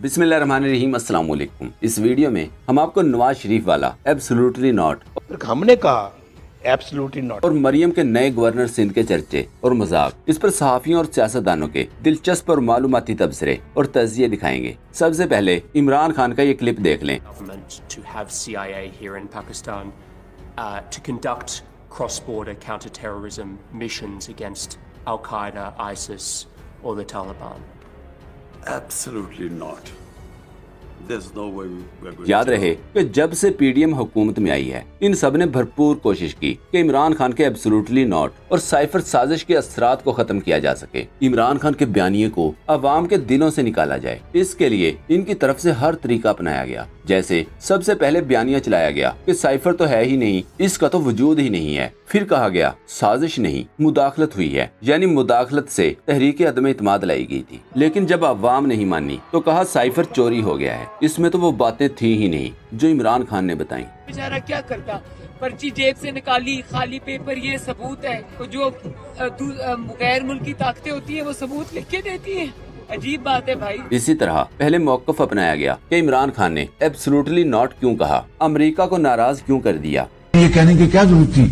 बिस्मिल्लाहिर्रहमानिर्रहीम, अस्सलाम वालेकुम। इस वीडियो में हम आपको नवाज शरीफ वाला एब्सोल्युटली नॉट, हमने कहा एब्सोल्युटली नॉट, और मरियम के नए गवर्नर सिंध के चर्चे और मजाक, इस पर सहाफियों और सियासतदानों के दिलचस्प और मालूमाती तबसरे और तज़किये दिखाएंगे। सबसे पहले इमरान खान का ये क्लिप देख लें। cross-border counter-terrorism missions against Al-Qaeda, ISIS, or the Taliban? Absolutely not. There's no way we're going याद रहे कि जब से पीडीएम हुकूमत में आई है, इन सब ने भरपूर कोशिश की कि इमरान खान के एब्सोल्युटली नॉट और साइफर साजिश के असरात को खत्म किया जा सके। इमरान खान के बयानिए को अवाम के दिलों से निकाला जाए, इसके लिए इनकी तरफ से हर तरीका अपनाया गया। जैसे सबसे पहले बयानिया चलाया गया कि साइफर तो है ही नहीं, इसका तो वजूद ही नहीं है। फिर कहा गया साजिश नहीं, मुदाखलत हुई है, यानी मुदाखलत से तहरीक अदम इत्माद लाई गई थी। लेकिन जब अवाम नहीं मानी तो कहा साइफर चोरी हो गया है। इसमें तो वो बातें थी ही नहीं जो इमरान खान ने बताई। बेचारा क्या करता, पर्ची जेब से निकाली, खाली पेपर, ये सबूत है। तो जो गैर मुल्की ताकतें होती है वो सबूत लिख के देती है। अजीब बात है भाई। इसी तरह पहले मौकफ अपनाया गया कि इमरान खान ने एब्सोल्युटली नॉट क्यों कहा, अमेरिका को नाराज क्यों कर दिया। ये कहने की क्या जरूरत थी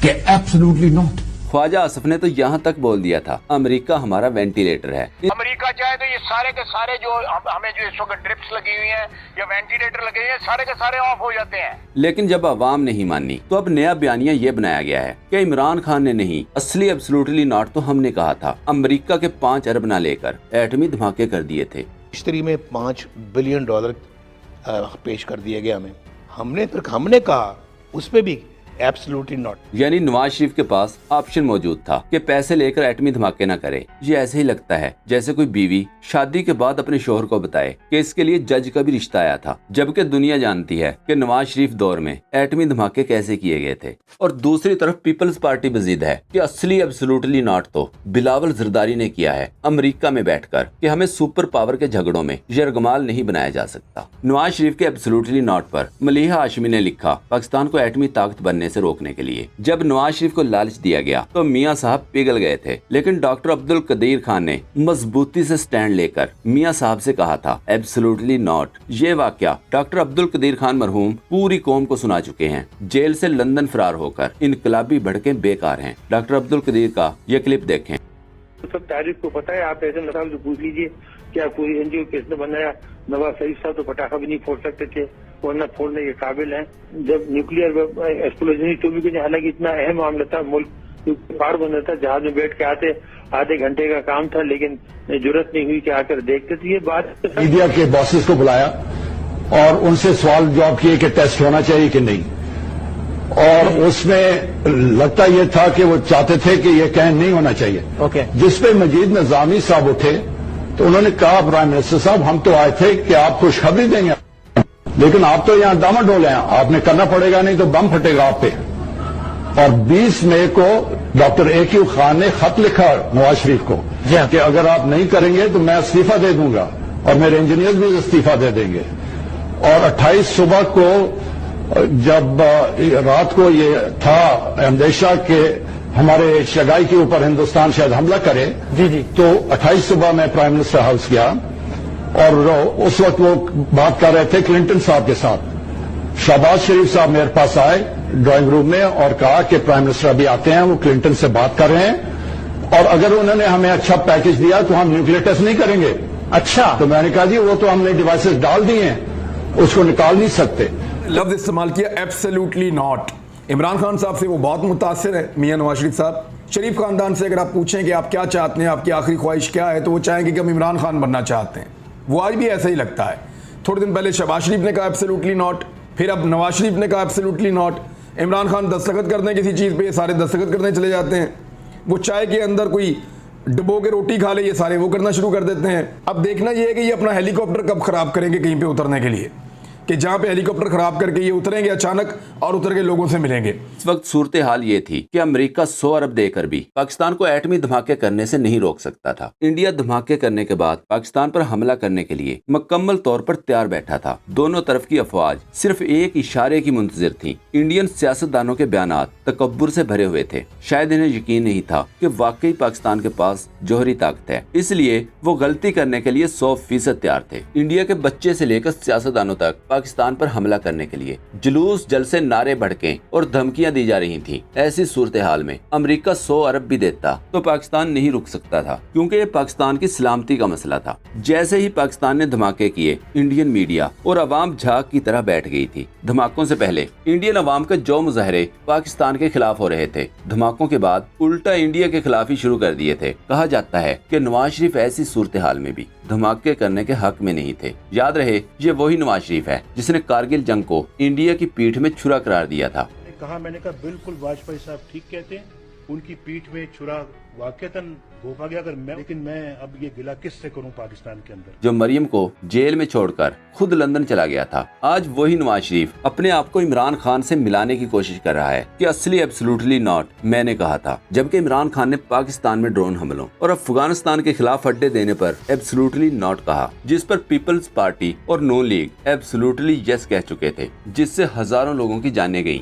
कि एब्सोल्युटली नॉट। ख्वाजा आसिफ ने तो यहाँ तक बोल दिया था अमेरिका हमारा वेंटिलेटर है। अमेरिका चाहे तो ये सारे के सारे जो हमें जो इस वक्त ड्रिप्स लगी हुई हैं या वेंटिलेटर लगे हैं, सारे के सारे ऑफ हो जाते हैं। लेकिन जब अवाम नहीं मानी तो अब नया बयानिया ये बनाया गया है कि इमरान खान ने नहीं, असली एब्सोल्युटली नॉट तो हमने कहा था। अमेरिका के 5 अरब न लेकर एटमी धमाके कर दिए थे। इश्तरी में $5 बिलियन पेश कर दिए गए हमें। हमने कहा उस पे भी एब्सोल्युटली नॉट, यानी नवाज शरीफ के पास ऑप्शन मौजूद था कि पैसे लेकर एटमी धमाके न करे। ये ऐसे ही लगता है जैसे कोई बीवी शादी के बाद अपने शोहर को बताए कि इसके लिए जज का भी रिश्ता आया था, जबकि दुनिया जानती है कि नवाज शरीफ दौर में एटमी धमाके कैसे किए गए थे। और दूसरी तरफ पीपल्स पार्टी मजीद है कि असली एब्सोल्युटली नॉट तो बिलावल जरदारी ने किया है अमेरिका में बैठकर कि हमें सुपर पावर के झगड़ों में यरगमाल नहीं बनाया जा सकता। नवाज शरीफ के एब्सोल्युटली नॉट पर मलिहा हाशमी ने लिखा, पाकिस्तान को एटमी ताकत बनने से रोकने के लिए। जब नवाज शरीफ को लालच दिया गया तो मियां साहब पिघल गए थे, लेकिन डॉक्टर अब्दुल कदीर खान ने मजबूती से स्टैंड लेकर मियां साहब से कहा था एब्सोल्युटली नॉट। ये वाकया डॉक्टर अब्दुल कदीर खान मरहूम पूरी कौम को सुना चुके हैं। जेल से लंदन फरार होकर इनकलाबी भड़के बेकार हैं। डॉक्टर अब्दुल कदीर का ये क्लिप देखें। सब तारीख को पता है, आप ऐसे नसाब से पूछ लीजिए क्या कोई एनजीओ किसने बनाया। नवाज शरीफ साहब तो पटाखा भी नहीं फोड़ सकते थे, वरना फोड़ने के काबिल हैं। जब न्यूक्लियर एक्सप्लोजन टॉपिक, हालांकि इतना अहम मामला था, मुल्क पार बन रहा था, जहाज में बैठ के आते आधे घंटे का काम था, लेकिन जरूरत नहीं हुई कि आकर देखते थे। ये बात मीडिया के बॉसेस को बुलाया और उनसे सवाल जवाब किए कि टेस्ट होना चाहिए कि नहीं, और उसमें लगता यह था कि वो चाहते थे कि ये कैन नहीं होना चाहिए। ओके। जिसपे मजीद निजामी साहब उठे तो उन्होंने कहा, प्राइम मिनिस्टर साहब हम तो आए थे कि आप खुशखबरी देंगे, लेकिन आप तो यहां डामाडोल हैं, आपने करना पड़ेगा, नहीं तो बम फटेगा आप पे। और 20 मई को डॉक्टर AQ खान ने खत लिखा नवाज शरीफ को कि अगर आप नहीं करेंगे तो मैं इस्तीफा दे दूंगा और मेरे इंजीनियर्स भी इस्तीफा दे देंगे। और 28 सुबह को जब रात को ये था अंदेशा के हमारे शगाई के ऊपर हिंदुस्तान शायद हमला करे, जी, तो 28 सुबह मैं प्राइम मिनिस्टर हाउस गया और उस वक्त वो बात कर रहे थे क्लिंटन साहब के साथ। शहबाज शरीफ साहब मेरे पास आए ड्राइंग रूम में और कहा कि प्राइम मिनिस्टर अभी आते हैं, वो क्लिंटन से बात कर रहे हैं और अगर उन्होंने हमें अच्छा पैकेज दिया तो हम न्यूक्लियर टेस्ट नहीं करेंगे। अच्छा, तो मैंने कहा जी वो तो हमने डिवाइसेस डाल दिए हैं, उसको निकाल नहीं सकते। लफ्ज इस्तेमाल किया एब्सोल्युटली नॉट। इमरान खान साहब से वो बहुत मुतासिर है मियां नवाज शरीफ साहब। शरीफ खानदान से अगर आप पूछें कि आप क्या चाहते हैं, आपकी आखिरी ख्वाहिश क्या है, तो वो चाहेंगे कि हम इमरान खान बनना चाहते हैं। वो आज भी ऐसा ही लगता है। थोड़े दिन पहले शहबाज शरीफ ने कहा एब्सोल्युटली नॉट, फिर अब नवाज शरीफ ने कहा एब्सोल्युटली नॉट। इमरान खान दस्तखत करते हैं किसी चीज़ पे, सारे दस्तखत करने चले जाते हैं। वो चाय के अंदर कोई डबो के रोटी खा ले, ये सारे वो करना शुरू कर देते हैं। अब देखना ये है कि ये अपना हेलीकॉप्टर कब खराब करेंगे कहीं पे उतरने के लिए। कि जहां पे हेलीकॉप्टर खराब करके ये उतरेंगे अचानक और उतर के लोगों से मिलेंगे। इस वक्त सूरत हाल ये थी कि अमेरिका 100 अरब देकर भी पाकिस्तान को एटमी धमाके करने से नहीं रोक सकता था। इंडिया धमाके करने के बाद पाकिस्तान पर हमला करने के लिए मुकम्मल तौर पर तैयार बैठा था। दोनों तरफ की अफवाज सिर्फ एक इशारे की मुंतजिर थी। इंडियन सियासतदानों के बयानात तकब्बुर से भरे हुए थे। शायद इन्हें यकीन नहीं था कि वाकई पाकिस्तान के पास जौहरी ताकत है, इसलिए वो गलती करने के लिए 100% तैयार थे। इंडिया के बच्चे से लेकर सियासतदानों तक पाकिस्तान पर हमला करने के लिए जुलूस, जलसे, नारे, भड़के और धमकियां दी जा रही थी। ऐसी सूरत हाल में अमेरिका 100 अरब भी देता तो पाकिस्तान नहीं रुक सकता था, क्योंकि ये पाकिस्तान की सलामती का मसला था। जैसे ही पाकिस्तान ने धमाके किए, इंडियन मीडिया और अवाम झाग की तरह बैठ गई थी। धमाकों से पहले इंडियन अवाम के जो मुजाहरे पाकिस्तान के खिलाफ हो रहे थे, धमाकों के बाद उल्टा इंडिया के खिलाफ ही शुरू कर दिए थे। कहा जाता है कि नवाज शरीफ ऐसी सूरत हाल में भी धमाके करने के हक में नहीं थे। याद रहे, ये वही नवाज शरीफ है जिसने कारगिल जंग को इंडिया की पीठ में छुरा करार दिया था। मैंने कहा बिल्कुल वाजपेयी साहब ठीक कहते हैं, उनकी पीठ में छुरा वाकईतन घोपा गया। लेकिन मैं अब ये गिला किससे करूं पाकिस्तान के अंदर, जो मरियम को जेल में छोड़कर खुद लंदन चला गया था। आज वही नवाज शरीफ अपने आप को इमरान खान से मिलाने की कोशिश कर रहा है कि असली एब्सोल्युटली नॉट मैंने कहा था, जबकि इमरान खान ने पाकिस्तान में ड्रोन हमलों और अफगानिस्तान के खिलाफ अड्डे देने पर एब्सोल्युटली नॉट कहा, जिस पर पीपल्स पार्टी और नून लीग एब्सोल्युटली यस कह चुके थे, जिससे हजारों लोगों की जानें गईं।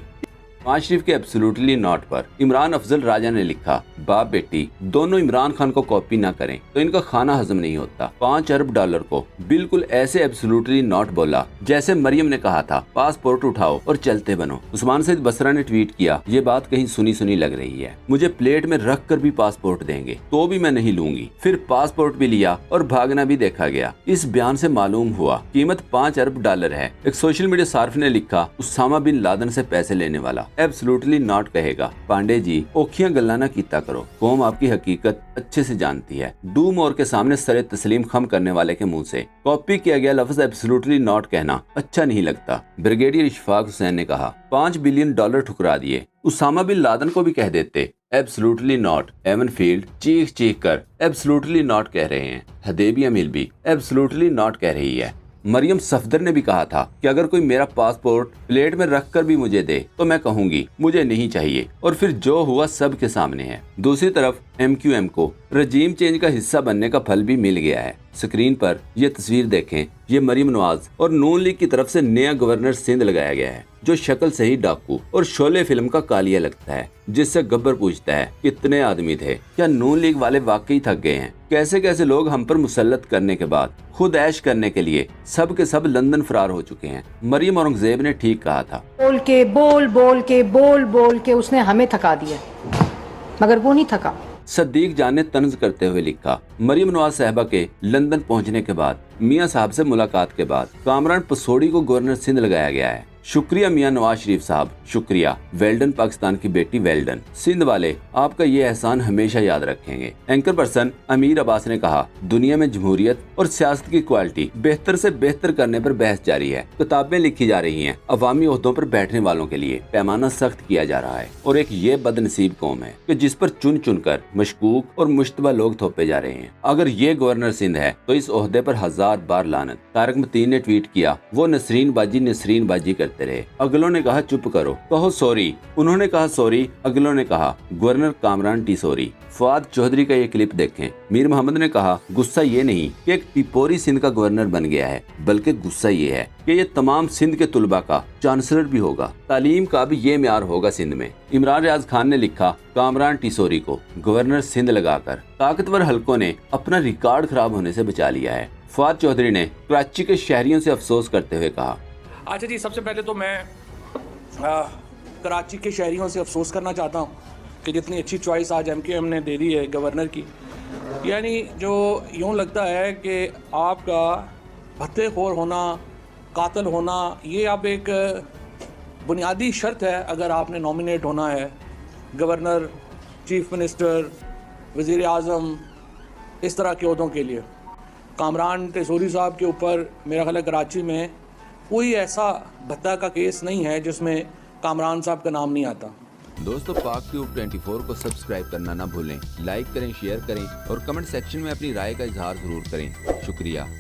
नवाज शरीफ के एब्सोल्युटली नॉट पर इमरान अफजल राजा ने लिखा, बाप बेटी दोनों इमरान खान को कॉपी ना करें तो इनका खाना हजम नहीं होता। $5 अरब को बिल्कुल ऐसे एब्सोल्युटली नॉट बोला जैसे मरियम ने कहा था, पासपोर्ट उठाओ और चलते बनो। उस्मान सईद बसरा ने ट्वीट किया, ये बात कहीं सुनी सुनी लग रही है, मुझे प्लेट में रख कर भी पासपोर्ट देंगे तो भी मैं नहीं लूंगी। फिर पासपोर्ट भी लिया और भागना भी देखा गया। इस बयान से मालूम हुआ कीमत $5 अरब है। एक सोशल मीडिया सार्फ ने लिखा, उसामा बिन लादेन से पैसे लेने वाला एब्सोल्युटली नॉट कहेगा, पांडे जी औखियां गल्ला ना कीता करो, कौम आपकी हकीकत अच्छे से जानती है। डू मोर के सामने सरे तस्लीम खम करने वाले के मुंह से कॉपी किया गया लफ्ज एब्सोल्युटली नॉट कहना अच्छा नहीं लगता। ब्रिगेडियर इशफाक हुसैन ने कहा, $5 बिलियन ठुकरा दिए, उसामा बिन लादेन को भी कह देते एब्सोल्युटली नॉट। एवन फील्ड चीख चीख कर एब्सोल्युटली नॉट कह रहे हैं। हदेबिया मिल भी एब्सोल्युटली नॉट कह रही है। मरियम सफदर ने भी कहा था कि अगर कोई मेरा पासपोर्ट प्लेट में रखकर भी मुझे दे तो मैं कहूंगी मुझे नहीं चाहिए, और फिर जो हुआ सब के सामने है। दूसरी तरफ MQM को रजीम चेंज का हिस्सा बनने का फल भी मिल गया है। स्क्रीन पर ये तस्वीर देखें, ये मरियम नवाज और नून लीग की तरफ से नया गवर्नर सिंध लगाया गया है, जो शक्ल से ही डाकू और शोले फिल्म का कालिया लगता है, जिससे गब्बर पूछता है कितने आदमी थे, क्या नून लीग वाले वाकई थक गए हैं? कैसे कैसे लोग हम पर मुसल्लत करने के बाद खुद ऐश करने के लिए सब के सब लंदन फरार हो चुके हैं। मरियम औरंगजेब ने ठीक कहा था, बोल के उसने हमें थका दिया, मगर वो नहीं थका। सदीक जान ने तंज करते हुए लिखा, मरियम नवाज साहबा के लंदन पहुंचने के बाद मियां साहब से मुलाकात के बाद कामरान पसोड़ी को गवर्नर सिंध लगाया गया है। शुक्रिया मियां नवाज शरीफ साहब, शुक्रिया। वेल्डन पाकिस्तान की बेटी वेल्डन। सिंध वाले आपका ये एहसान हमेशा याद रखेंगे। एंकर पर्सन अमीर अब्बास ने कहा, दुनिया में जमहूरियत और सियासत की क्वालिटी बेहतर से बेहतर करने पर बहस जारी है। किताबें लिखी जा रही हैं, अवामी ओहदों पर बैठने वालों के लिए पैमाना सख्त किया जा रहा है, और एक ये बदनसीब कौम है कि जिस पर चुन चुन कर मशकूक और मुश्तबा लोग थोपे जा रहे हैं। अगर ये गवर्नर सिंध है तो इस ओहदे पर 1000 बार लानत। तारक मतीन ने ट्वीट किया, वो नसरीन बाजी करते रहे, अगलों ने कहा चुप करो, कहो सॉरी। उन्होंने कहा सॉरी, अगलों ने कहा गवर्नर कामरान टी सॉरी। फवाद चौधरी का ये क्लिप देखें। मीर मोहम्मद ने कहा, गुस्सा ये नहीं कि एक पिपोरी सिंध का गवर्नर बन गया है, बल्कि गुस्सा ये है कि ये तमाम सिंध के तुलबा का चांसलर भी होगा, तालीम का भी ये म्यार होगा सिंध में। इमरान रियाज खान ने लिखा, कामरान टिसोरी को गवर्नर सिंध लगाकर ताकतवर हलकों ने अपना रिकॉर्ड खराब होने से बचा लिया है। फवाद चौधरी ने कराची के शहरियों से अफसोस करते हुए कहा, अच्छा जी, सबसे पहले तो मैं कराची के शहरियों से अफसोस करना चाहता हूँ कि जितनी अच्छी चॉइस आज MQM ने दे दी है गवर्नर की, यानी जो यूँ लगता है कि आपका भत्तेखोर होना, कातिल होना, ये अब एक बुनियादी शर्त है अगर आपने नॉमिनेट होना है गवर्नर, चीफ मिनिस्टर, वज़ीर आज़म, इस तरह के ओहदों के लिए। कामरान टिसोरी साहब के ऊपर मेरा ख्याल है कराची में कोई ऐसा भत्ता का केस नहीं है जिसमें कामरान साहब का नाम नहीं आता। दोस्तों, पाक ट्यूब 24 को सब्सक्राइब करना ना भूलें, लाइक करें, शेयर करें और कमेंट सेक्शन में अपनी राय का इजहार जरूर करें। शुक्रिया।